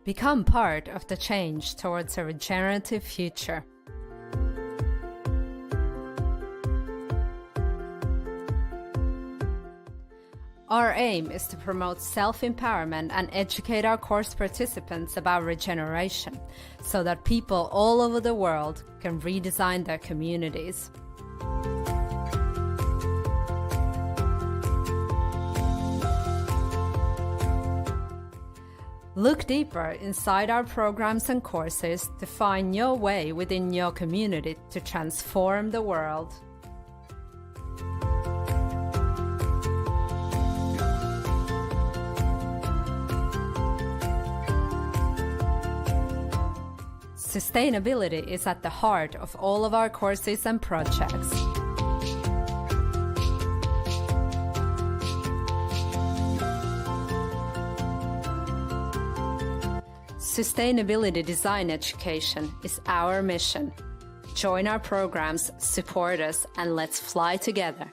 Become part of the change towards a regenerative future. Our aim is to promote self-empowerment and educate our course participants about regeneration, so that people all over the world can redesign their communities. Look deeper inside our programs and courses to find your way within your community to transform the world. Sustainability is at the heart of all of our courses and projects. Sustainability design education is our mission. Join our programs, support us, and let's fly together.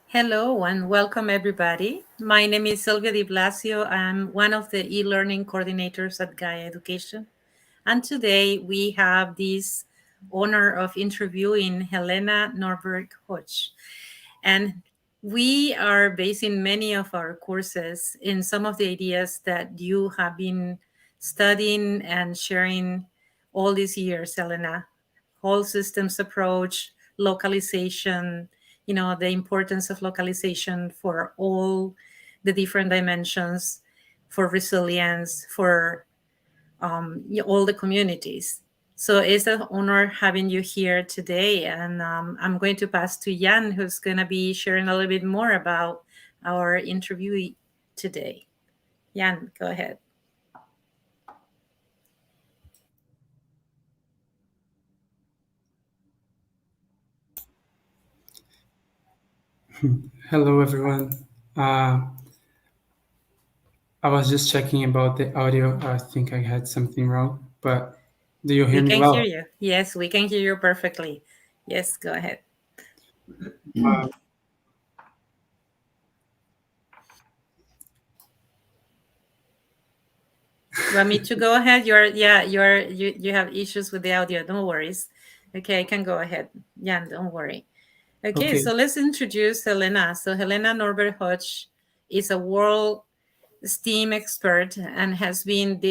Hello and welcome everybody. My name is Silvia Di Blasio. I'm one of the e-learning coordinators at Gaia Education. And today we have this honor of interviewing Helena Norberg-Hodge. And we are basing many of our courses in some of the ideas that you have been studying and sharing all these years, Helena. Whole systems approach, localization, the importance of localization for all the different dimensions, for resilience, for all the communities. So it's an honor having you here today. And I'm going to pass to Jan, who's going to be sharing a little bit more about our interviewee today. Jan, go ahead. Hello, everyone. I was just checking about the audio. I think I had something wrong, but do you hear me well? We can hear you. Yes, we can hear you perfectly. Yes, go ahead. You want me to go ahead? You have issues with the audio. No worries. Okay, I can go ahead. Jan, don't worry. Okay, so let's introduce Helena. So Helena Norberg-Hodge is a world STEAM expert and has spent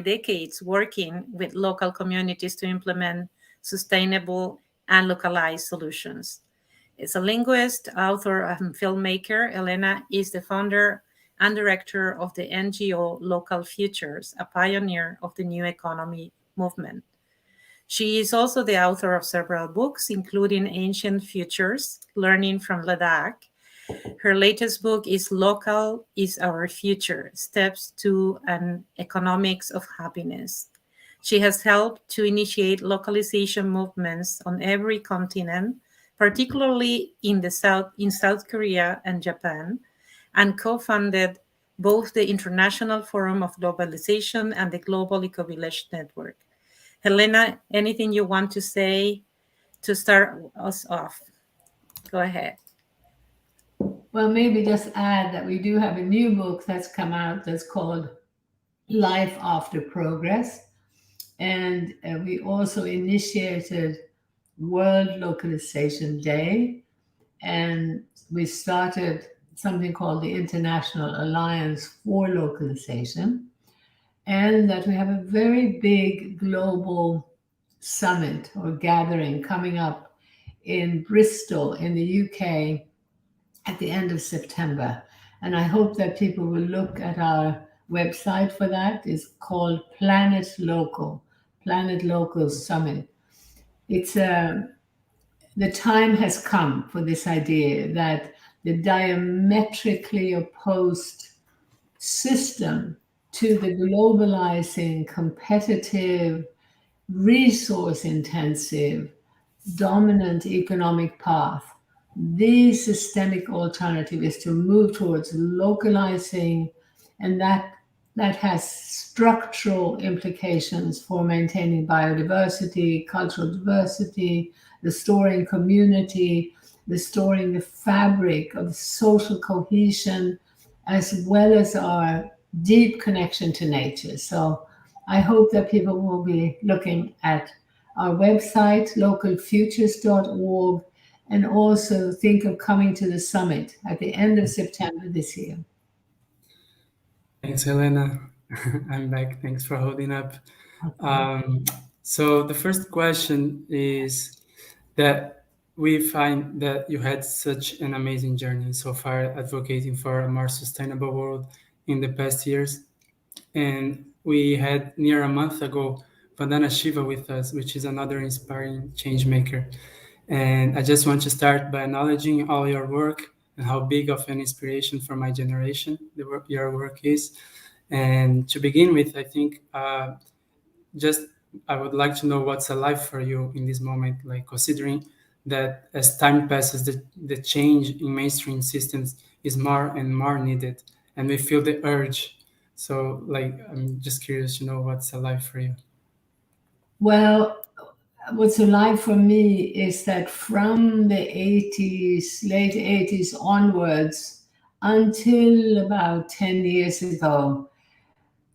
decades working with local communities to implement sustainable and localized solutions. As a linguist, author, and filmmaker, Helena is the founder and director of the NGO Local Futures, a pioneer of the new economy movement. She is also the author of several books, including Ancient Futures, Learning from Ladakh. Her latest book is Local is Our Future, Steps to an Economics of Happiness. She has helped to initiate localization movements on every continent, particularly in South Korea and Japan, and co-founded both the International Forum of Globalization and the Global Eco-Village Network. Helena, anything you want to say to start us off? Go ahead. Well, maybe just add that we do have a new book that's come out that's called Life After Progress. And we also initiated World Localization Day. And we started something called the International Alliance for Localization. And that we have a very big global summit or gathering coming up in Bristol in the UK at the end of September. And I hope that people will look at our website for that. It's called Planet Local Summit. It's the time has come for this idea that the diametrically opposed system to the globalizing, competitive, resource-intensive, dominant economic path, the systemic alternative is to move towards localizing and that has structural implications for maintaining biodiversity, cultural diversity, restoring community, restoring the fabric of social cohesion, as well as our deep connection to nature. So I hope that people will be looking at our website, localfutures.org, and also think of coming to the summit at the end of September this year. Thanks, Helena. I'm back. Thanks for holding up. Okay. So the first question is that we find that you had such an amazing journey so far advocating for a more sustainable world in the past years. And we had near a month ago Vandana Shiva with us, which is another inspiring change maker. And I just want to start by acknowledging all your work and how big of an inspiration for my generation your work is. And to begin with, I think I would like to know what's alive for you in this moment, like considering that as time passes, the change in mainstream systems is more and more needed, and we feel the urge. So, like, I'm just curious to know what's alive for you. Well, what's alive for me is that from the 80s, late 80s onwards, until about 10 years ago,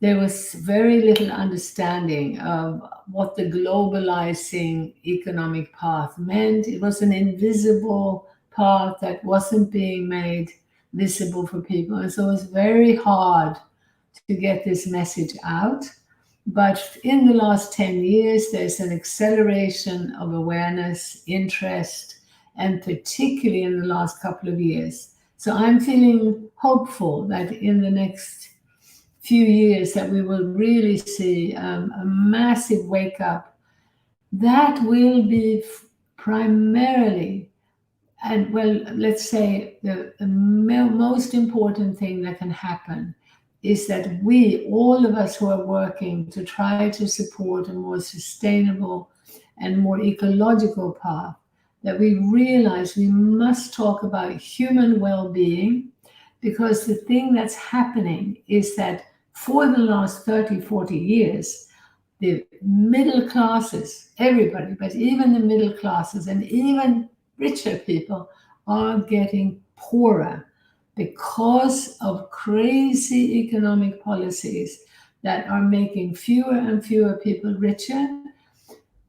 there was very little understanding of what the globalizing economic path meant. It was an invisible path that wasn't being made visible for people. And so it was very hard to get this message out. But in the last 10 years, there's an acceleration of awareness, interest, and particularly in the last couple of years. So I'm feeling hopeful that in the next few years that we will really see a massive wake up that will be primarily, and well, let's say the most important thing that can happen is that we, all of us who are working to try to support a more sustainable and more ecological path, that we realize we must talk about human well-being, because the thing that's happening is that for the last 30, 40 years, the middle classes, everybody, but even the middle classes and even richer people are getting poorer because of crazy economic policies that are making fewer and fewer people richer.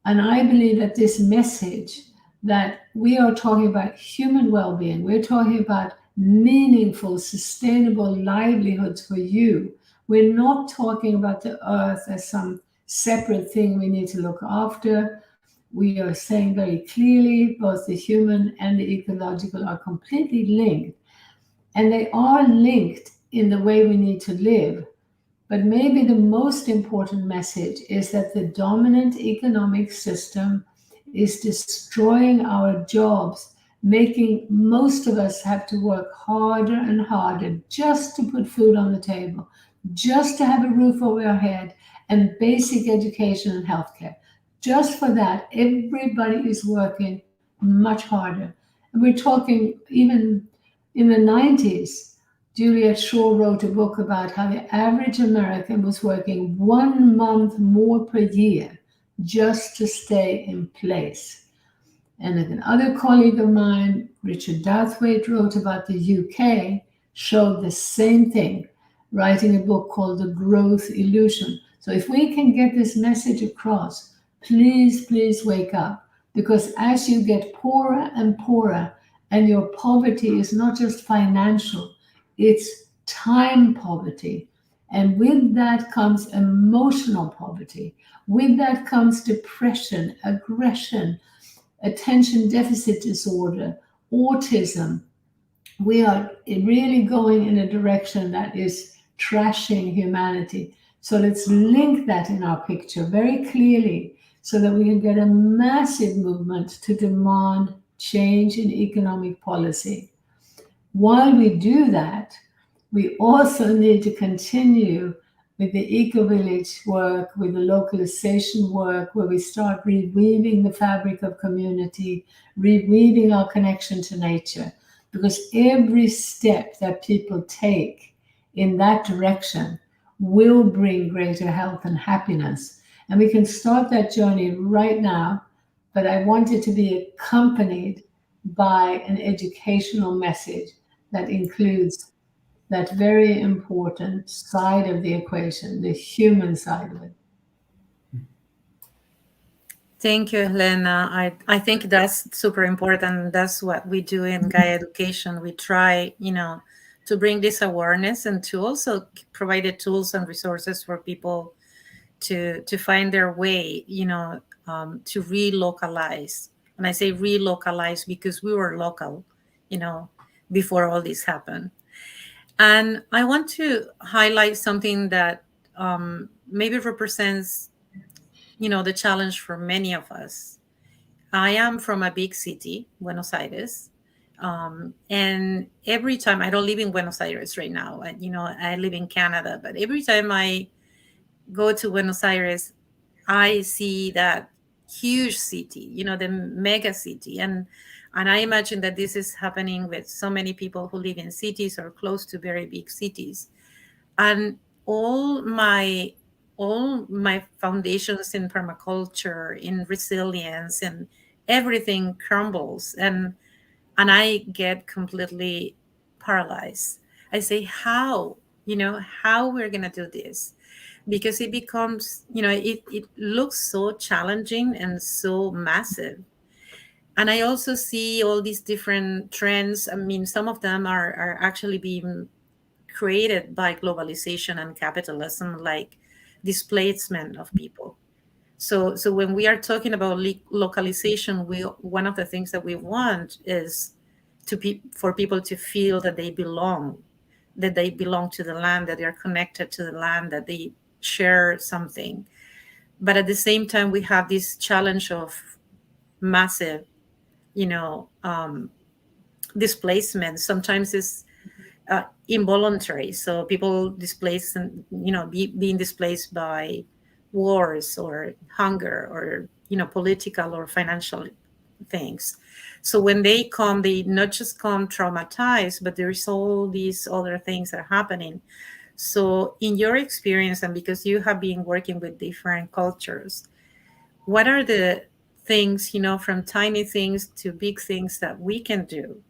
And I believe that this message that we are talking about human well-being, we're talking about meaningful, sustainable livelihoods for you. We're not talking about the earth as some separate thing we need to look after. We are saying very clearly both the human and the ecological are completely linked. And they are linked in the way we need to live. But maybe the most important message is that the dominant economic system is destroying our jobs, making most of us have to work harder and harder just to put food on the table, just to have a roof over our head and basic education and healthcare. Just for that, everybody is working much harder. And we're talking even in the 90s, Juliet Shaw wrote a book about how the average American was working 1 month more per year just to stay in place. And another colleague of mine, Richard Douthwaite, wrote about the UK, showed the same thing, writing a book called The Growth Illusion. So if we can get this message across, please, please wake up. Because as you get poorer and poorer, and your poverty is not just financial, it's time poverty. And with that comes emotional poverty. With that comes depression, aggression, attention deficit disorder, autism. We are really going in a direction that is trashing humanity. So let's link that in our picture very clearly so that we can get a massive movement to demand change in economic policy. While we do that, we also need to continue with the eco-village work, with the localization work, where we start reweaving the fabric of community, reweaving our connection to nature. Because every step that people take in that direction will bring greater health and happiness. And we can start that journey right now, but I want it to be accompanied by an educational message that includes that very important side of the equation, the human side of it. Thank you, Helena. I think that's super important. That's what we do in Gaia Education. We try, to bring this awareness and to also provide the tools and resources for people to find their way, to relocalize. And I say relocalize because we were local, before all this happened. And I want to highlight something that maybe represents, the challenge for many of us. I am from a big city, Buenos Aires. And every time, I don't live in Buenos Aires right now, I live in Canada, but every time I go to Buenos Aires, I see that huge city, the mega city. And I imagine that this is happening with so many people who live in cities or close to very big cities. And all my foundations in permaculture, in resilience, and everything crumbles. And I get completely paralyzed. I say, how we're going to do this? Because it becomes, it looks so challenging and so massive. And I also see all these different trends. I mean, some of them are actually being created by globalization and capitalism, like displacement of people. So when we are talking about localization, one of the things that we want is for people to feel that they belong to the land, that they are connected to the land, that they share something. But at the same time, we have this challenge of massive, displacement. Sometimes it's involuntary. So people displaced and, being displaced by wars or hunger or, political or financial things. So when they come, they not just come traumatized, but there's all these other things that are happening. So in your experience, and because you have been working with different cultures, what are the things, from tiny things to big things that we can do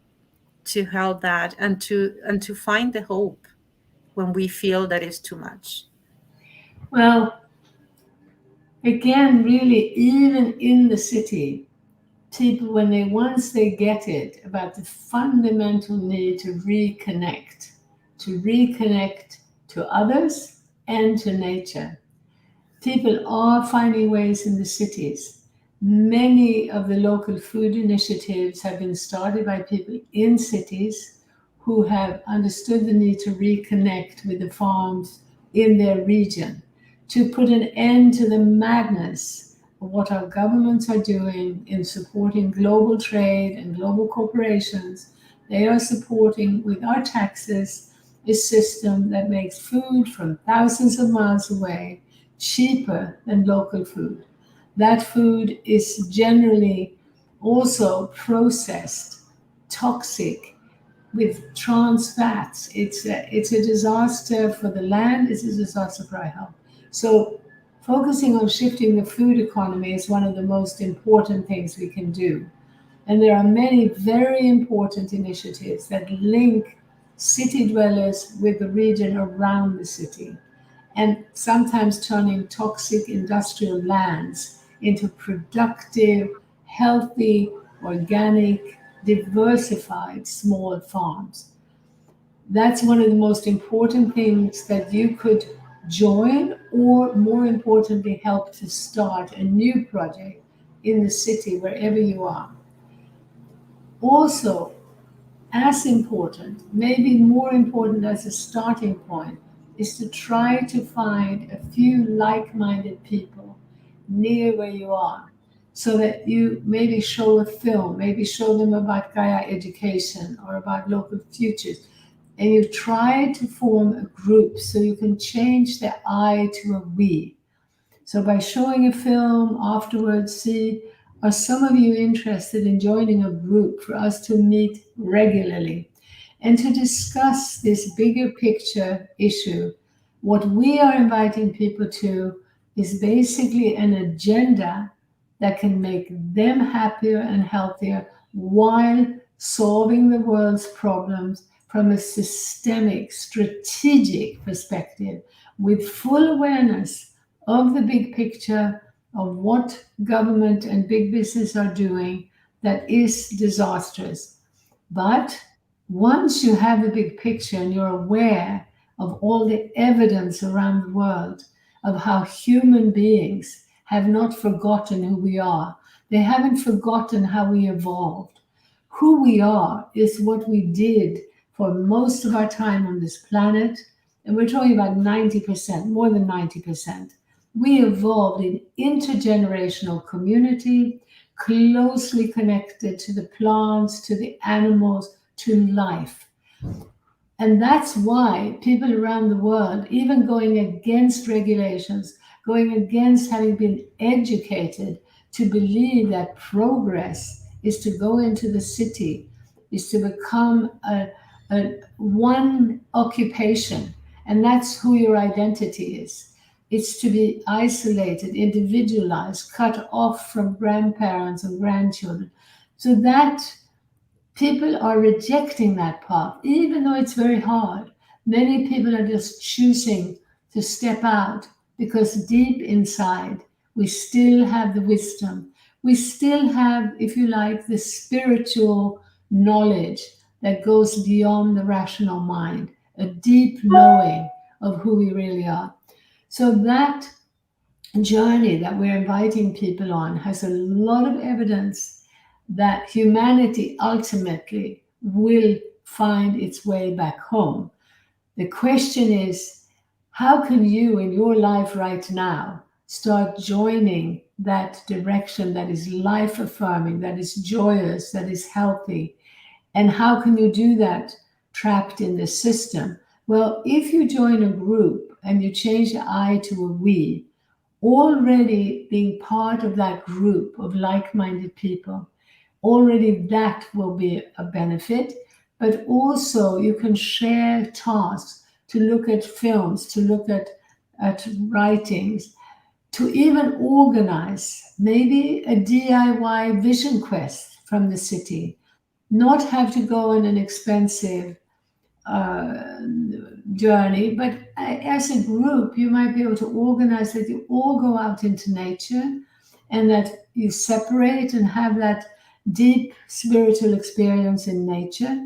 to help that and to find the hope when we feel that it's too much? Well, again, really, even in the city, people, once they get it about the fundamental need to reconnect to others and to nature, people are finding ways in the cities. Many of the local food initiatives have been started by people in cities who have understood the need to reconnect with the farms in their region, to put an end to the madness of what our governments are doing in supporting global trade and global corporations. They are supporting, with our taxes, a system that makes food from thousands of miles away cheaper than local food. That food is generally also processed, toxic, with trans fats. It's a disaster for the land, it's a disaster for our health. So focusing on shifting the food economy is one of the most important things we can do. And there are many very important initiatives that link city dwellers with the region around the city, and sometimes turning toxic industrial lands into productive, healthy, organic, diversified small farms. That's one of the most important things that you could join, or more importantly, help to start a new project in the city, wherever you are. Also, as important, maybe more important as a starting point, is to try to find a few like-minded people near where you are, so that you maybe show a film, maybe show them about Gaia education or about local futures, and you try to form a group so you can change the I to a we. So by showing a film afterwards, see, are some of you interested in joining a group for us to meet regularly? and to discuss this bigger picture issue. What we are inviting people to is basically an agenda that can make them happier and healthier while solving the world's problems from a systemic, strategic perspective with full awareness of the big picture of what government and big business are doing that is disastrous. But once you have the big picture and you're aware of all the evidence around the world of how human beings have not forgotten who we are, they haven't forgotten how we evolved. Who we are is what we did for most of our time on this planet, and we're talking about 90%, more than 90%. We evolved in intergenerational community, closely connected to the plants, to the animals, to life. And that's why people around the world, even going against regulations, going against having been educated to believe that progress is to go into the city, is to become a one occupation, and that's who your identity is. It's to be isolated, individualized, cut off from grandparents and grandchildren. So that people are rejecting that path, even though it's very hard. Many people are just choosing to step out because deep inside, we still have the wisdom. We still have, if you like, the spiritual knowledge that goes beyond the rational mind, a deep knowing of who we really are. So that journey that we're inviting people on has a lot of evidence that humanity ultimately will find its way back home. The question is, how can you in your life right now start joining that direction that is life affirming, that is joyous, that is healthy? And how can you do that trapped in the system? Well, if you join a group and you change the I to a we, already being part of that group of like-minded people, already that will be a benefit. But also you can share tasks, to look at films, to look at writings, to even organize maybe a DIY vision quest from the city, not have to go on an expensive journey, but as a group, you might be able to organize that you all go out into nature and that you separate and have that deep spiritual experience in nature,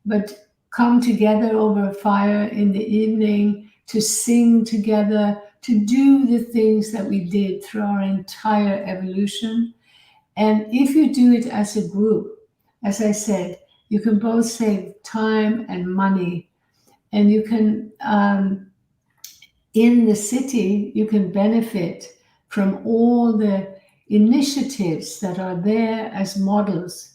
but come together over a fire in the evening to sing together, to do the things that we did through our entire evolution. And if you do it as a group, as I said, you can both save time and money. And you can, in the city, you can benefit from all the initiatives that are there as models.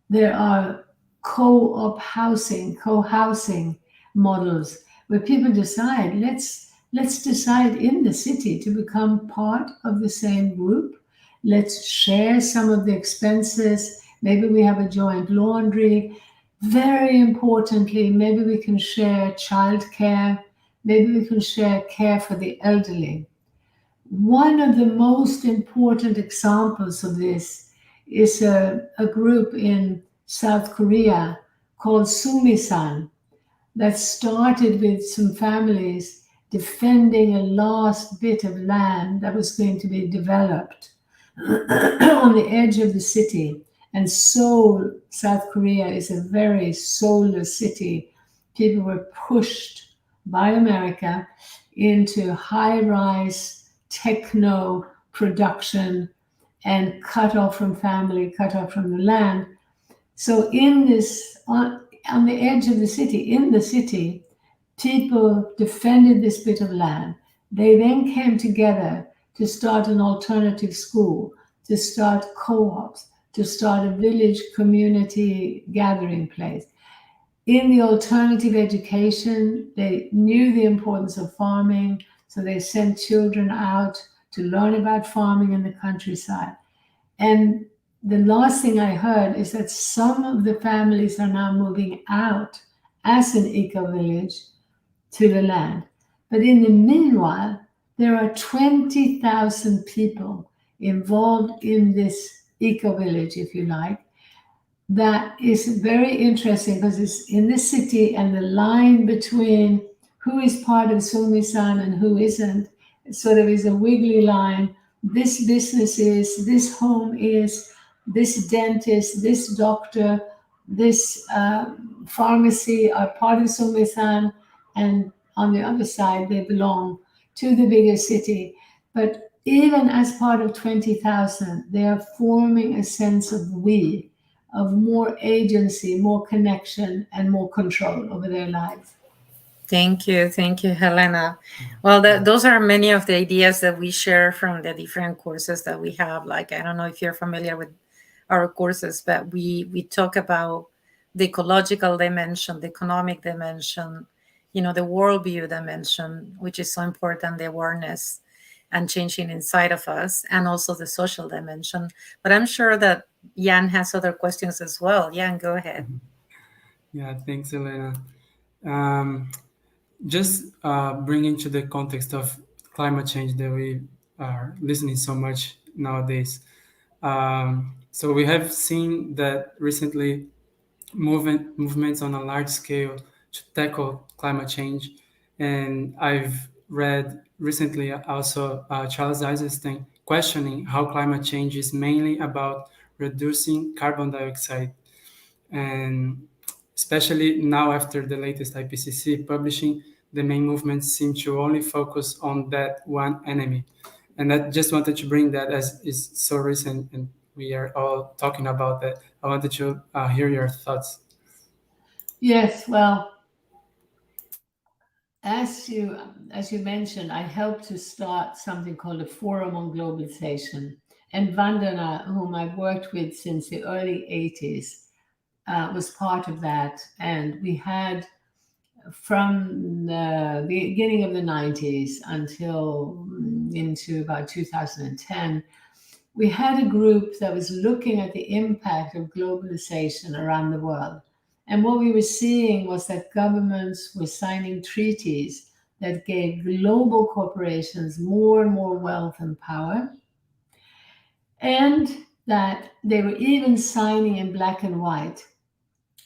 There are co-op housing, co-housing models where people decide, let's decide in the city to become part of the same group. Let's share some of the expenses. Maybe we have a joint laundry. Very importantly, maybe we can share childcare. Maybe we can share care for the elderly. One of the most important examples of this is a group in South Korea called Sumisan that started with some families defending a last bit of land that was going to be developed on the edge of the city. And Seoul, South Korea, is a very soulless city. People were pushed by America into high-rise techno production and cut off from family, cut off from the land. So in this, on the edge of the city, in the city, people defended this bit of land. They then came together to start an alternative school, to start co-ops, to start a village community gathering place. In the alternative education, they knew the importance of farming, so they sent children out to learn about farming in the countryside. And the last thing I heard is that some of the families are now moving out as an eco-village to the land. But in the meanwhile, there are 20,000 people involved in this eco-village, if you like. That is very interesting because it's in the city, and the line between who is part of Sumisan and who isn't sort of is a wiggly line. This business is, this home is, this dentist, this doctor, this pharmacy are part of Sumisan, and on the other side, they belong to the bigger city. But even as part of 20,000, they are forming a sense of we, of more agency, more connection, and more control over their lives. Thank you, Helena. Well, those are many of the ideas that we share from the different courses that we have. Like, I don't know if you're familiar with our courses, but we talk about the ecological dimension, the economic dimension, the worldview dimension, which is so important, the awareness and changing inside of us, and also the social dimension. But I'm sure that Jan has other questions as well. Jan, go ahead. Yeah, thanks, Helena. Just bringing to the context of climate change that we are listening so much nowadays. So we have seen that recently movements on a large scale to tackle climate change. And I've read recently also Charles Eisenstein questioning how climate change is mainly about reducing carbon dioxide. And especially now after the latest IPCC publishing, the main movements seem to only focus on that one enemy. And I just wanted to bring that, as is so recent and we are all talking about that. I wanted to hear your thoughts. Yes, well, as you mentioned, I helped to start something called a Forum on Globalization. And Vandana, whom I've worked with since the early 80s, was part of that. And we had, from the beginning of the 90s until into about 2010, we had a group that was looking at the impact of globalization around the world. And what we were seeing was that governments were signing treaties that gave global corporations more and more wealth and power, and that they were even signing in black and white,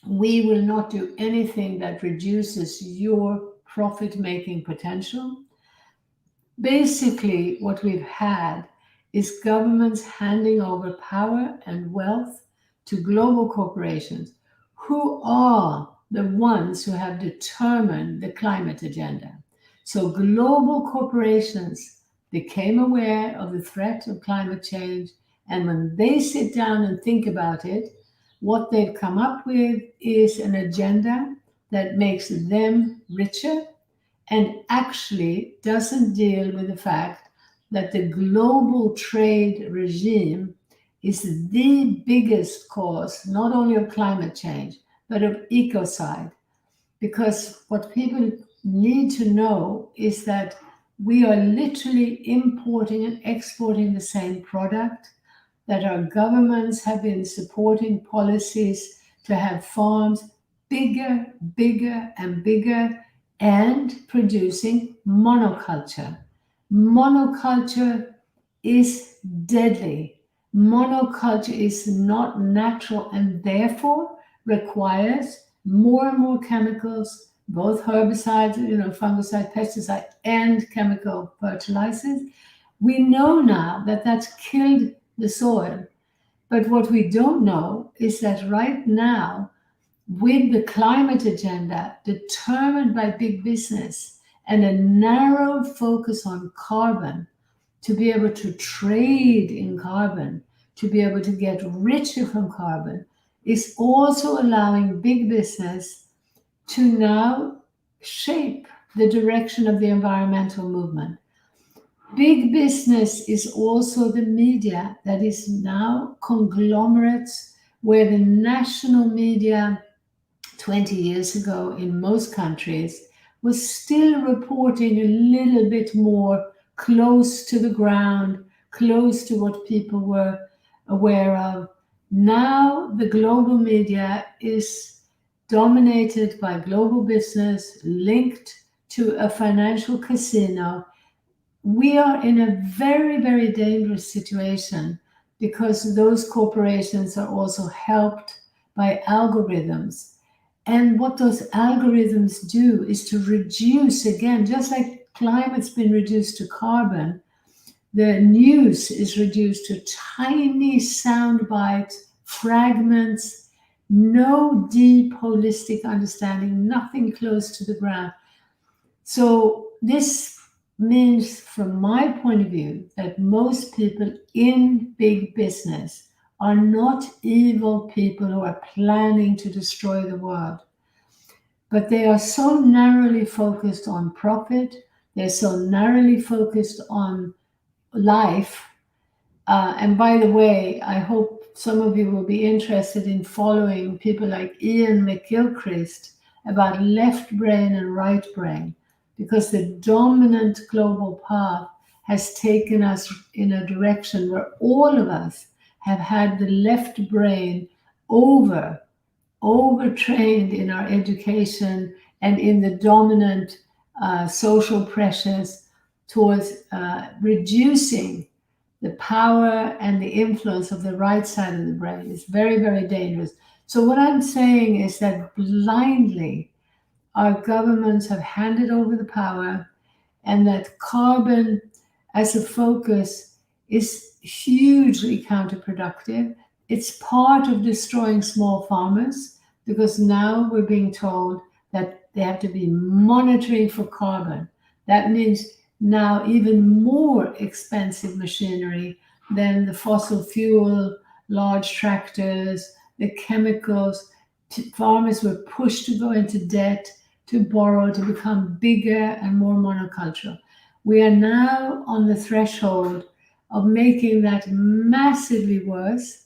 we will not do anything that reduces your profit-making potential. Basically, what we've had is governments handing over power and wealth to global corporations, who are the ones who have determined the climate agenda. So global corporations became aware of the threat of climate change, and when they sit down and think about it, what they've come up with is an agenda that makes them richer and actually doesn't deal with the fact that the global trade regime is the biggest cause, not only of climate change, but of ecocide. Because what people need to know is that we are literally importing and exporting the same product, that our governments have been supporting policies to have farms bigger, bigger, and bigger, and producing monoculture. Monoculture is deadly. Monoculture is not natural and therefore requires more and more chemicals, both herbicides, fungicide, pesticide, and chemical fertilizers. We know now that that's killed the soil. But what we don't know is that right now, with the climate agenda determined by big business and a narrow focus on carbon, to be able to trade in carbon, to be able to get richer from carbon, is also allowing big business to now shape the direction of the environmental movement. Big business is also the media that is now conglomerates, where the national media 20 years ago in most countries was still reporting a little bit more close to the ground, close to what people were aware of. Now the global media is dominated by global business, linked to a financial casino. We are in a very, very dangerous situation because those corporations are also helped by algorithms. And what those algorithms do is to reduce, again, just like climate's been reduced to carbon, the news is reduced to tiny sound bites, fragments, no deep holistic understanding, nothing close to the ground. So this means, from my point of view, that most people in big business are not evil people who are planning to destroy the world. But they are so narrowly focused on profit, they're so narrowly focused on life. And by the way, I hope some of you will be interested in following people like Ian McGilchrist about left brain and right brain, because the dominant global path has taken us in a direction where all of us have had the left brain overtrained in our education and in the dominant social pressures towards reducing the power and the influence of the right side of the brain. Is very, very dangerous. So what I'm saying is that blindly our governments have handed over the power, and that carbon as a focus is hugely counterproductive. It's part of destroying small farmers, because now we're being told that they have to be monitoring for carbon. That means now even more expensive machinery than the fossil fuel, large tractors, the chemicals. Farmers were pushed to go into debt, to borrow, to become bigger and more monocultural. We are now on the threshold of making that massively worse.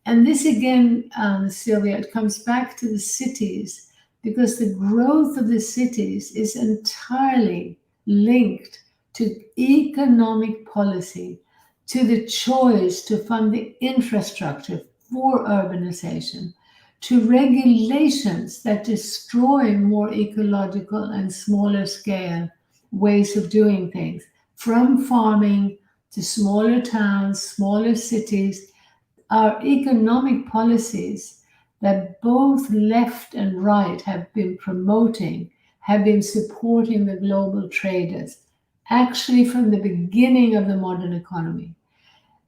And this again, Sylvia, it comes back to the cities, because the growth of the cities is entirely linked to economic policy, to the choice to fund the infrastructure for urbanization, to regulations that destroy more ecological and smaller scale ways of doing things, from farming to smaller towns, smaller cities. Our economic policies that both left and right have been promoting, have been supporting the global traders, actually from the beginning of the modern economy.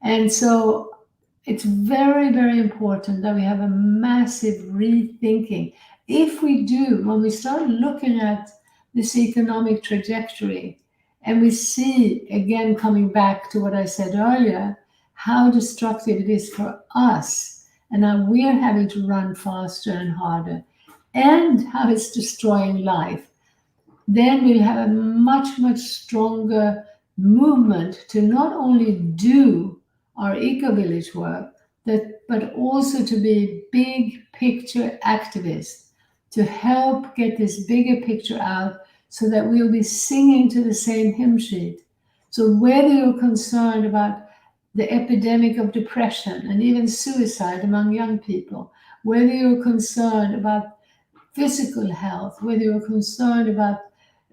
And so it's very, very important that we have a massive rethinking. If we do, when we start looking at this economic trajectory, and we see, again, coming back to what I said earlier, how destructive it is for us, and how we're having to run faster and harder, and how it's destroying life, then we'll have a much, much stronger movement to not only do our eco-village work, but also to be big picture activists, to help get this bigger picture out so that we'll be singing to the same hymn sheet. So whether you're concerned about the epidemic of depression and even suicide among young people, whether you're concerned about physical health, whether you're concerned about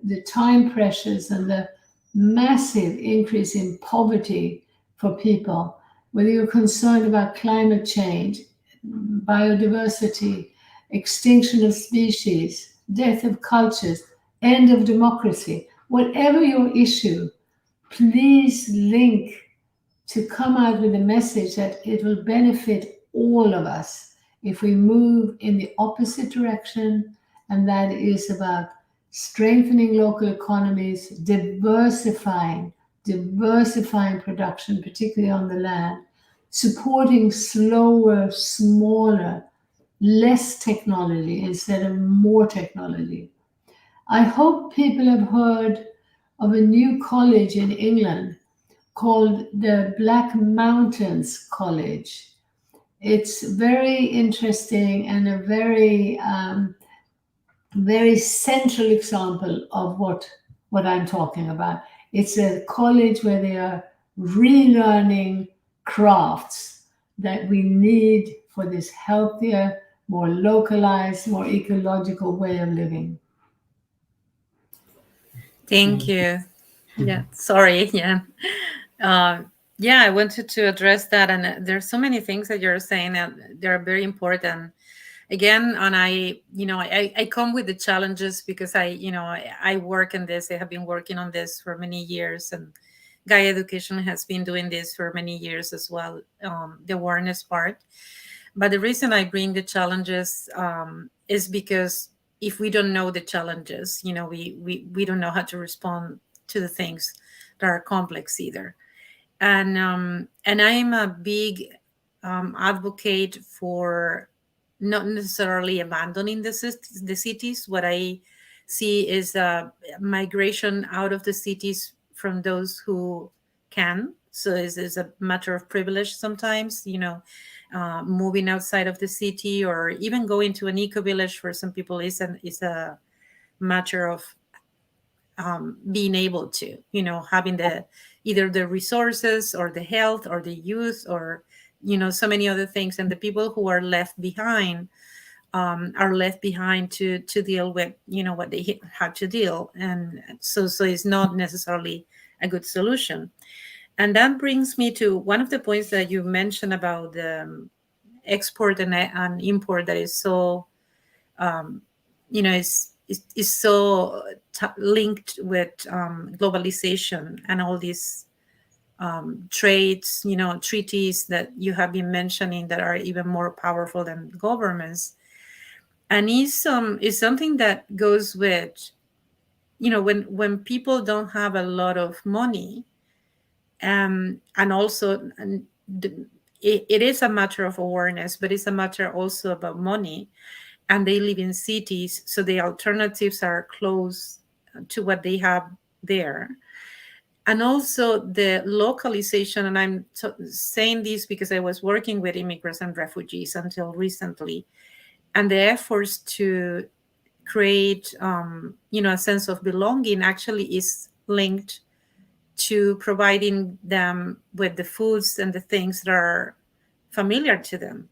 the time pressures and the massive increase in poverty for people, whether you're concerned about climate change, biodiversity, extinction of species, death of cultures, end of democracy, whatever your issue, please link to come out with a message that it will benefit all of us if we move in the opposite direction, and that is about strengthening local economies, diversifying production, particularly on the land, supporting slower, smaller, less technology instead of more technology. I hope people have heard of a new college in England called the Black Mountains College. It's very interesting and a very, very central example of what I'm talking about. It's a college where they are relearning crafts that we need for this healthier, more localized, more ecological way of living. Thank you. Yeah, sorry. Yeah. Yeah, I wanted to address that. And there's so many things that you're saying that they're very important. Again, and I come with the challenges because I work in this. I have been working on this for many years, and Gaia Education has been doing this for many years as well, the awareness part. But the reason I bring the challenges is because if we don't know the challenges, we don't know how to respond to the things that are complex either. And I am a big advocate for not necessarily abandoning the cities. What I see is a migration out of the cities from those who can. So it's a matter of privilege sometimes, moving outside of the city or even going to an eco village for some people is a matter of being able to, having either the resources or the health or the youth or, so many other things. And the people who are left behind to deal with, what they had to deal. And so it's not necessarily a good solution. And that brings me to one of the points that you mentioned about the export and import that is so, is so linked with globalization and all these trades, treaties that you have been mentioning that are even more powerful than governments. And is something that goes with, when people don't have a lot of money, and also it is a matter of awareness, but it's a matter also about money. And they live in cities, so the alternatives are close to what they have there. And also the localization, and I'm saying this because I was working with immigrants and refugees until recently, and the efforts to create, a sense of belonging actually is linked to providing them with the foods and the things that are familiar to them,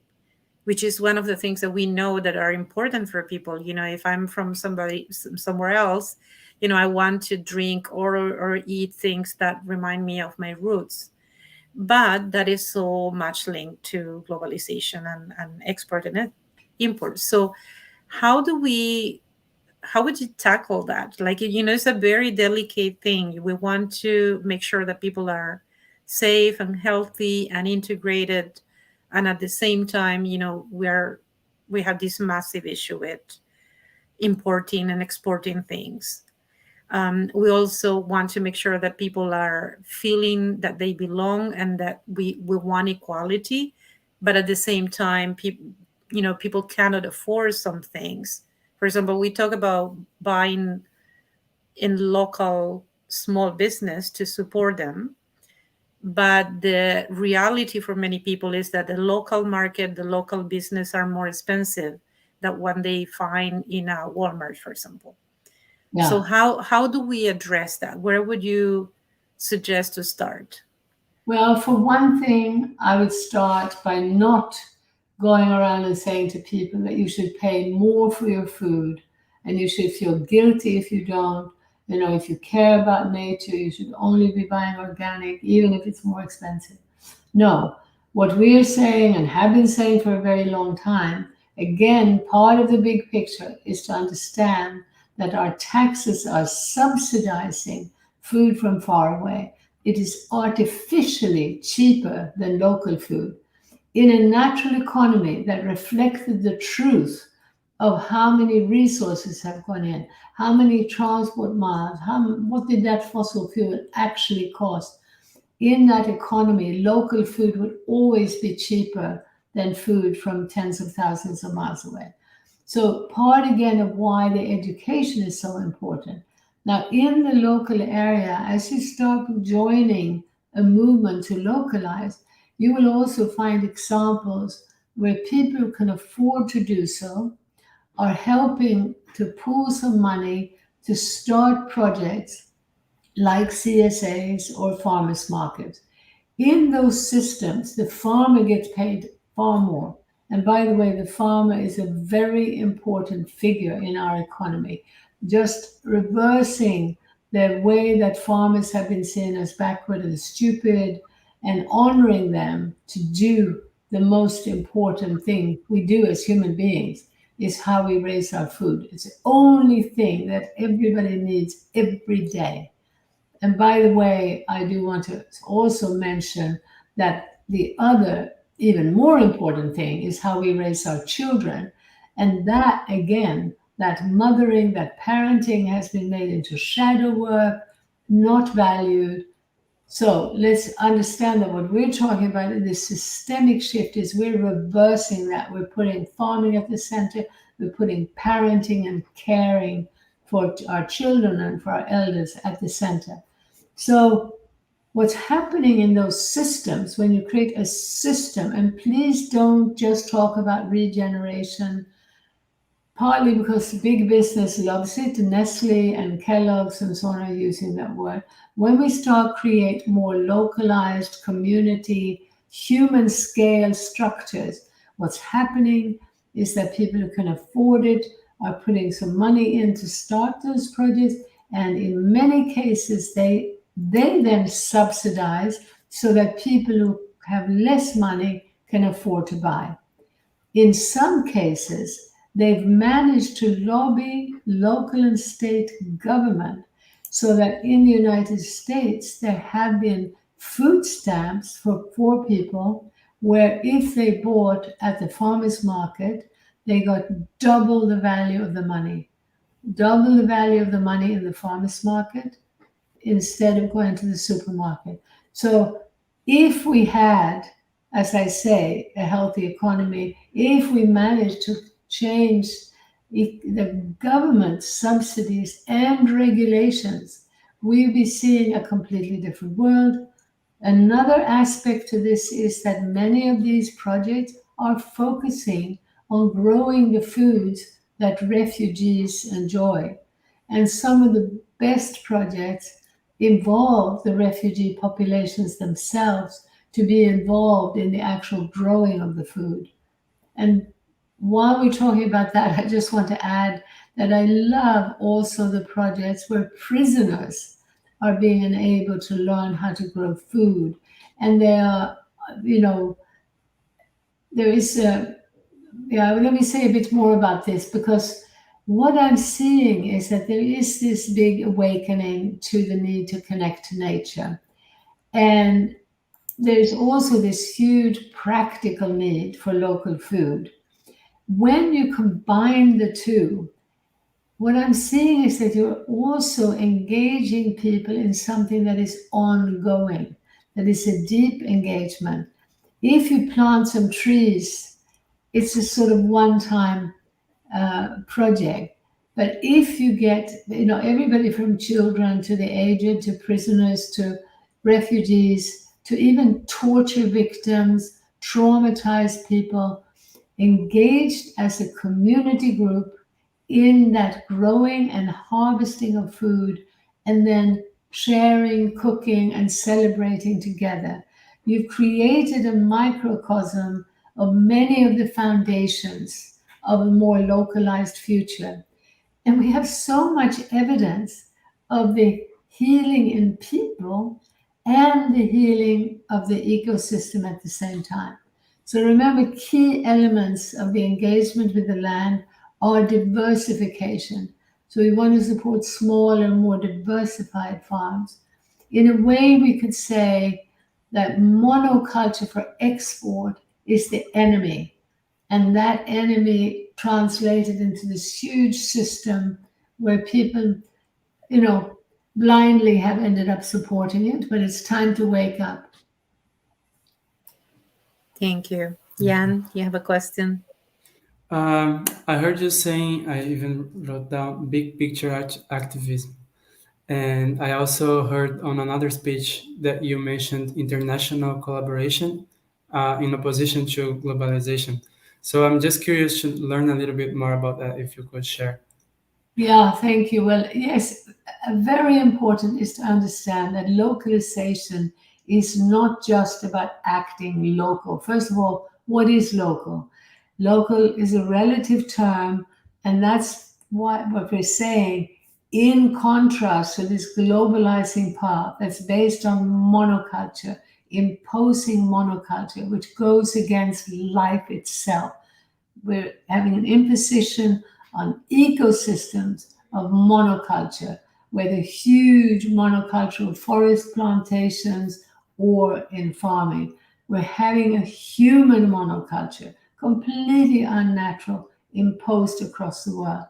which is one of the things that we know that are important for people. If I'm from somewhere else, I want to drink or eat things that remind me of my roots. But that is so much linked to globalization and export and import. So how would you tackle that? Like, it's a very delicate thing. We want to make sure that people are safe and healthy and integrated. And at the same time, we have this massive issue with importing and exporting things. We also want to make sure that people are feeling that they belong and that we want equality. But at the same time, people cannot afford some things. For example, we talk about buying in local small business to support them. But the reality for many people is that the local market, the local business are more expensive than what they find in a Walmart, for example. Yeah. So how do we address that? Where would you suggest to start? Well, for one thing, I would start by not going around and saying to people that you should pay more for your food and you should feel guilty if you don't. If you care about nature, you should only be buying organic, even if it's more expensive. No, what we are saying and have been saying for a very long time, again, part of the big picture is to understand that our taxes are subsidizing food from far away. It is artificially cheaper than local food. In a natural economy that reflected the truth of how many resources have gone in, how many transport miles, what did that fossil fuel actually cost? In that economy, local food would always be cheaper than food from tens of thousands of miles away. So part again of why the education is so important. Now, in the local area, as you start joining a movement to localize, you will also find examples where people who can afford to do so are helping to pool some money to start projects like CSAs or farmers markets. In those systems, the farmer gets paid far more And by the way, the farmer is a very important figure in our economy. Just reversing the way that farmers have been seen as backward and stupid, and honoring them to do the most important thing we do as human beings is how we raise our food. It's the only thing that everybody needs every day. And by the way, I do want to also mention that the other, even more important thing is how we raise our children. And that, again, that mothering, that parenting has been made into shadow work, not valued. So let's understand that what we're talking about in this systemic shift is we're reversing that. We're putting farming at the center. We're putting parenting and caring for our children and for our elders at the center. So what's happening in those systems, when you create a system, and please don't just talk about regeneration, partly because big business loves it, Nestle and Kellogg's and so on are using that word. When we start create more localized community, human scale structures, what's happening is that people who can afford it are putting some money in to start those projects. And in many cases, they then subsidize so that people who have less money can afford to buy. In some cases, they've managed to lobby local and state government so that in the United States, there have been food stamps for poor people where if they bought at the farmer's market, they got double the value of the money. Double the value of the money in the farmer's market instead of going to the supermarket. So if we had, as I say, a healthy economy, if we managed to change the government subsidies and regulations, we'd be seeing a completely different world. Another aspect to this is that many of these projects are focusing on growing the foods that refugees enjoy. And some of the best projects involve the refugee populations themselves to be involved in the actual growing of the food. And while we're talking about that, I just want to add that I love also the projects where prisoners are being enabled to learn how to grow food. And there are, there is let me say a bit more about this, because what I'm seeing is that there is this big awakening to the need to connect to nature. And there's also this huge practical need for local food. When you combine the two, what I'm seeing is that you're also engaging people in something that is ongoing, that is a deep engagement. If you plant some trees, it's a sort of one-time project. But if you get, everybody from children to the aged, to prisoners, to refugees, to even torture victims, traumatized people, engaged as a community group in that growing and harvesting of food, and then sharing, cooking, and celebrating together, you've created a microcosm of many of the foundations of a more localized future. And we have so much evidence of the healing in people and the healing of the ecosystem at the same time. So remember, key elements of the engagement with the land are diversification. So we want to support smaller, more diversified farms. In a way, we could say that monoculture for export is the enemy. And that enemy translated into this huge system where people, blindly have ended up supporting it, but it's time to wake up. Thank you. Jan, you have a question? I heard you saying, I even wrote down big picture activism. And I also heard on another speech that you mentioned international collaboration in opposition to globalization. So I'm just curious to learn a little bit more about that, if you could share. Yeah, thank you. Well, yes, very important is to understand that localization is not just about acting local. First of all, what is local? Local is a relative term, and that's what we're saying, in contrast to this globalizing path that's based on monoculture, imposing monoculture, which goes against life itself. We're having an imposition on ecosystems of monoculture, whether huge monocultural forest plantations or in farming. We're having a human monoculture, completely unnatural, imposed across the world.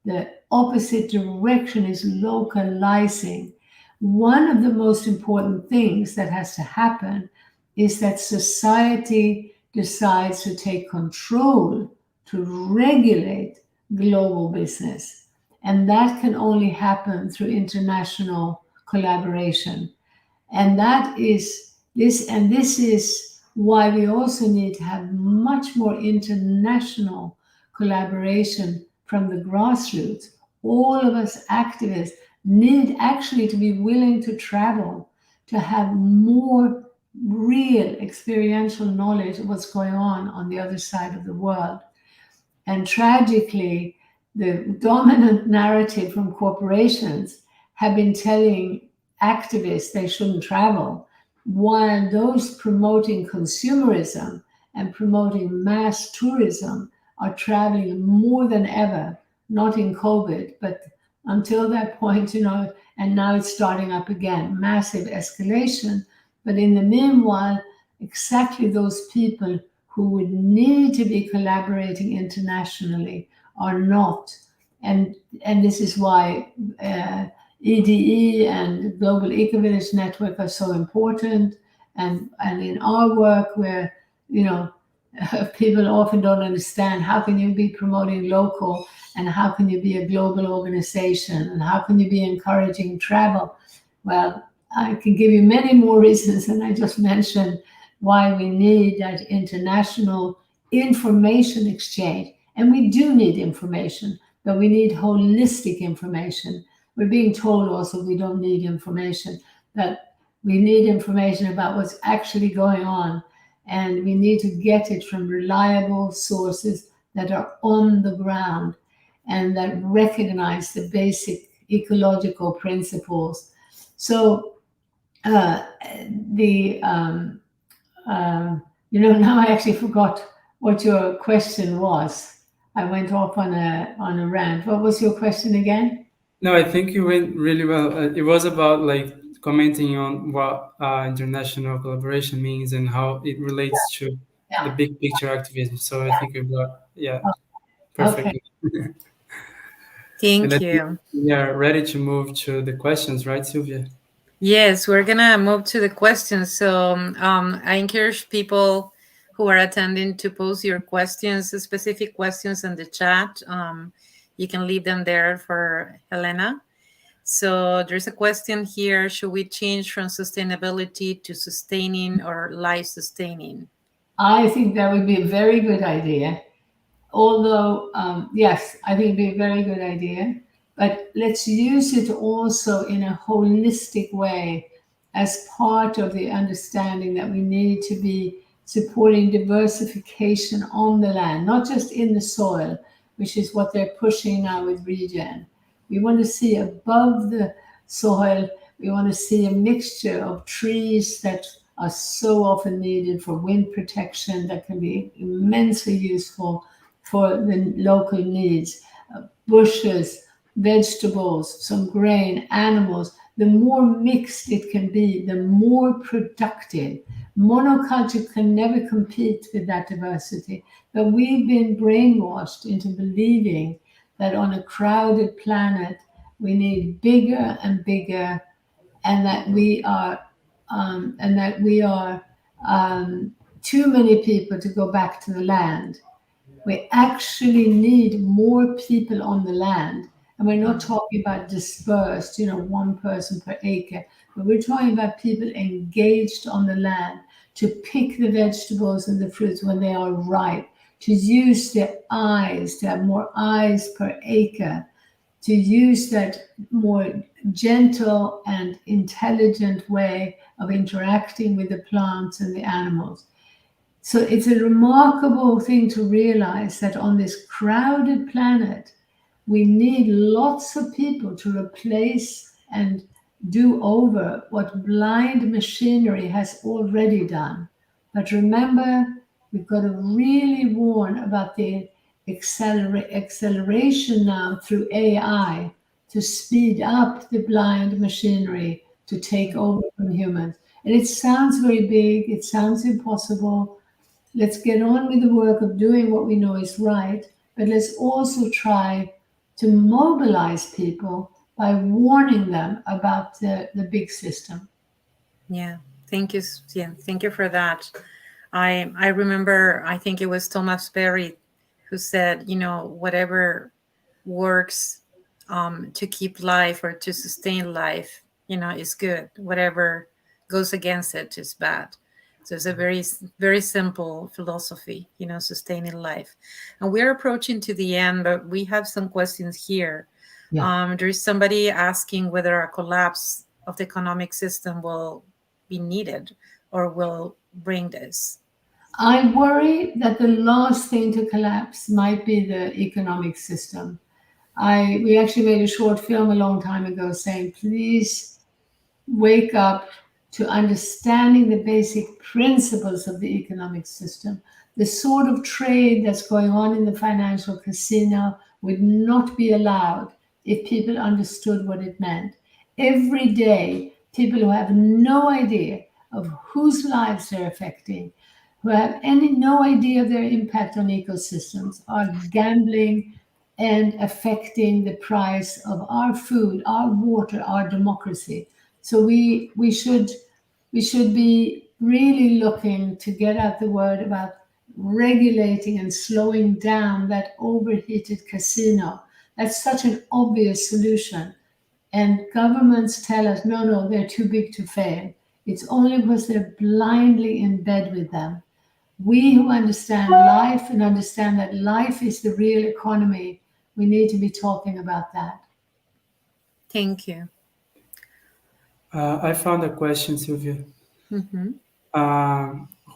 The opposite direction is localizing. One of the most important things that has to happen is that society decides to take control, to regulate global business. And that can only happen through international collaboration. And that is this, and this is why we also need to have much more international collaboration from the grassroots. All of us activists need actually to be willing to travel, to have more real experiential knowledge of what's going on the other side of the world. And tragically, the dominant narrative from corporations have been telling activists they shouldn't travel, while those promoting consumerism and promoting mass tourism are traveling more than ever, not in COVID, but until that point, and now it's starting up again, massive escalation. But in the meanwhile, exactly those people who would need to be collaborating internationally are not. And this is why EDE and Global Eco-Village Network are so important. And in our work, where, people often don't understand, how can you be promoting local and how can you be a global organization and how can you be encouraging travel? Well, I can give you many more reasons than I just mentioned why we need that international information exchange. And we do need information, but we need holistic information. We're being told also we don't need information, that we need information about what's actually going on. And we need to get it from reliable sources that are on the ground and that recognize the basic ecological principles. So now I actually forgot what your question was. I went off on a rant. What was your question again? No, I think you went really well. It was about commenting on what international collaboration means and how it relates to the big picture activism. So I think we got, perfect. Okay. Thank you. We are ready to move to the questions, right, Sylvia? Yes, we're gonna move to the questions. So I encourage people who are attending to post your questions, specific questions in the chat. You can leave them there for Helena. So there's a question here: should we change from sustainability to sustaining or life sustaining? I think that would be a very good idea. Although, yes, I think it'd be a very good idea. But let's use it also in a holistic way as part of the understanding that we need to be supporting diversification on the land, not just in the soil, which is what they're pushing now with regen. We want to see above the soil, we want to see a mixture of trees that are so often needed for wind protection, that can be immensely useful for the local needs, bushes, vegetables, some grain, animals. The more mixed it can be, the more productive. Monoculture can never compete with that diversity, but we've been brainwashed into believing that on a crowded planet, we need bigger and bigger, and that we are too many people to go back to the land. We actually need more people on the land. And we're not talking about dispersed, one person per acre, but we're talking about people engaged on the land to pick the vegetables and the fruits when they are ripe, to use their eyes, to have more eyes per acre, to use that more gentle and intelligent way of interacting with the plants and the animals. So it's a remarkable thing to realize that on this crowded planet, we need lots of people to replace and do over what blind machinery has already done. But remember, we've got to really warn about the acceleration now through AI to speed up the blind machinery to take over from humans. And it sounds very big, it sounds impossible. Let's get on with the work of doing what we know is right, but let's also try to mobilize people by warning them about the big system. Yeah, thank you. Yeah, thank you for that. I remember, I think it was Thomas Berry who said, whatever works to keep life or to sustain life, is good. Whatever goes against it is bad. So it's a very, very simple philosophy, sustaining life. And we're approaching to the end, but we have some questions here. Yeah. There is somebody asking whether a collapse of the economic system will be needed or will bring this. I worry that the last thing to collapse might be the economic system. We actually made a short film a long time ago saying, please wake up to understanding the basic principles of the economic system. The sort of trade that's going on in the financial casino would not be allowed if people understood what it meant. Every day, people who have no idea of whose lives they're affecting, who have no idea of their impact on ecosystems, are gambling and affecting the price of our food, our water, our democracy. So we should be really looking to get out the word about regulating and slowing down that overheated casino. That's such an obvious solution. And governments tell us, no, they're too big to fail. It's only because they're blindly in bed with them. We who understand life and understand that life is the real economy, we need to be talking about that. Thank you. I found a question, Sylvia. Mm-hmm.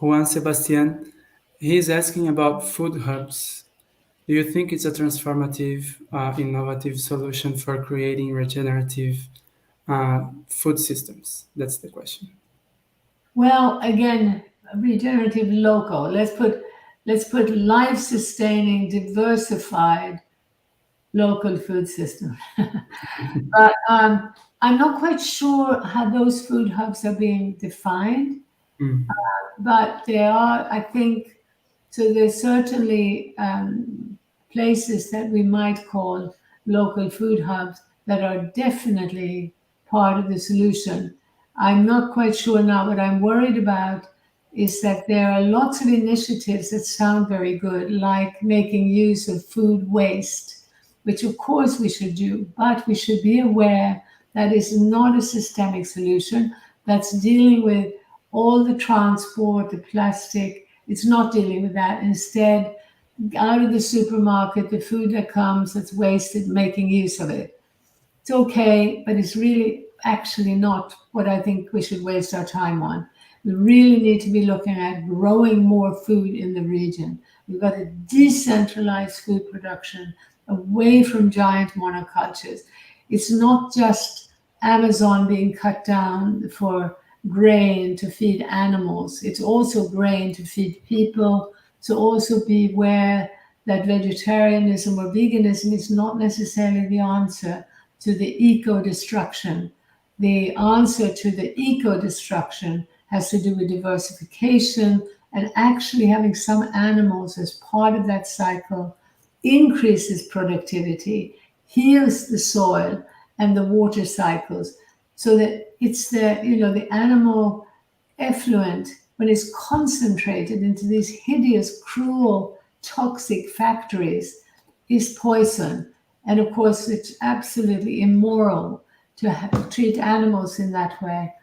Juan Sebastian, he's asking about food hubs. Do you think it's a transformative, innovative solution for creating regenerative food systems? That's the question. Well, again, regenerative local. Let's put life-sustaining, diversified local food system. But I'm not quite sure how those food hubs are being defined. Mm. But there are, I think, so there's certainly places that we might call local food hubs that are definitely part of the solution. I'm not quite sure now. What I'm worried about is that there are lots of initiatives that sound very good, like making use of food waste, which of course we should do, but we should be aware that is not a systemic solution. That's dealing with all the transport, the plastic. It's not dealing with that. Instead, out of the supermarket, the food that comes that's wasted, making use of it. It's okay, but it's really actually not what I think we should waste our time on. We really need to be looking at growing more food in the region. We've got to decentralize food production away from giant monocultures. It's not just Amazon being cut down for grain to feed animals. It's also grain to feed people. So also be aware that vegetarianism or veganism is not necessarily the answer to the eco-destruction. The answer to the eco-destruction has to do with diversification and actually having some animals as part of that cycle increases productivity, heals the soil and the water cycles, so that it's the animal effluent, when it's concentrated into these hideous, cruel, toxic factories, is poison. And of course, it's absolutely immoral to treat animals in that way.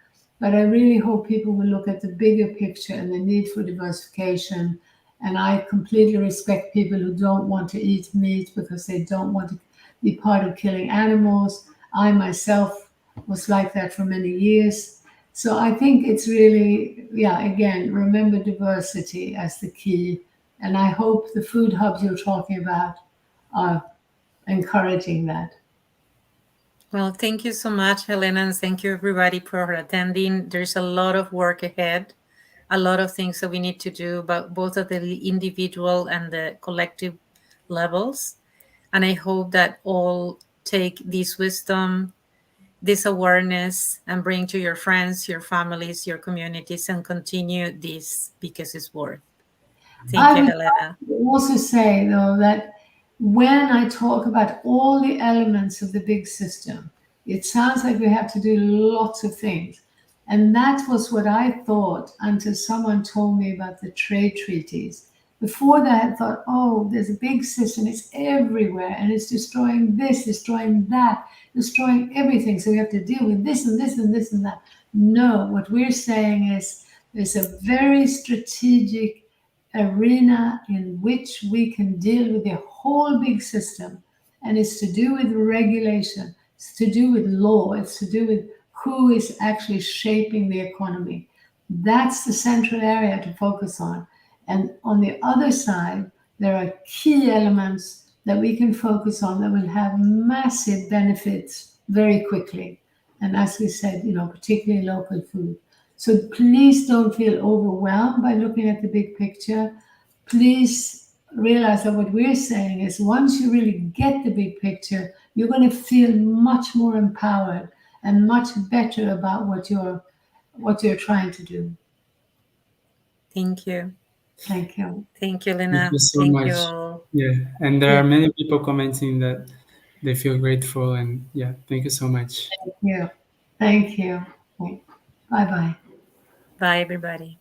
But I really hope people will look at the bigger picture and the need for diversification. And I completely respect people who don't want to eat meat because they don't want to be part of killing animals. I myself was like that for many years. So I think it's really, yeah, again, remember diversity as the key. And I hope the food hubs you're talking about are encouraging that. Well, thank you so much, Helena, and thank you everybody for attending. There's a lot of work ahead, a lot of things that we need to do, but both at the individual and the collective levels. And I hope that all take this wisdom, this awareness, and bring to your friends, your families, your communities, and continue this because it's worth. Thank you, Helena. Also say though that when I talk about all the elements of the big system, it sounds like we have to do lots of things. And that was what I thought until someone told me about the trade treaties. Before that, I thought, oh, there's a big system, it's everywhere, and it's destroying this, destroying that, destroying everything. So we have to deal with this and this and this and that. No, what we're saying is there's a very strategic arena in which we can deal with the whole big system, and it's to do with regulation, it's to do with law, it's to do with who is actually shaping the economy. That's the central area to focus on. And on the other side, there are key elements that we can focus on that will have massive benefits very quickly. And as we said, particularly local food. So please don't feel overwhelmed by looking at the big picture. Please realize that what we're saying is once you really get the big picture, you're going to feel much more empowered and much better about what you're trying to do. Thank you. Thank you. Thank you, Lena. Thank you so much. Yeah, and there are many people commenting that they feel grateful, and yeah, thank you so much. Thank you. Thank you. Bye-bye. Bye, everybody.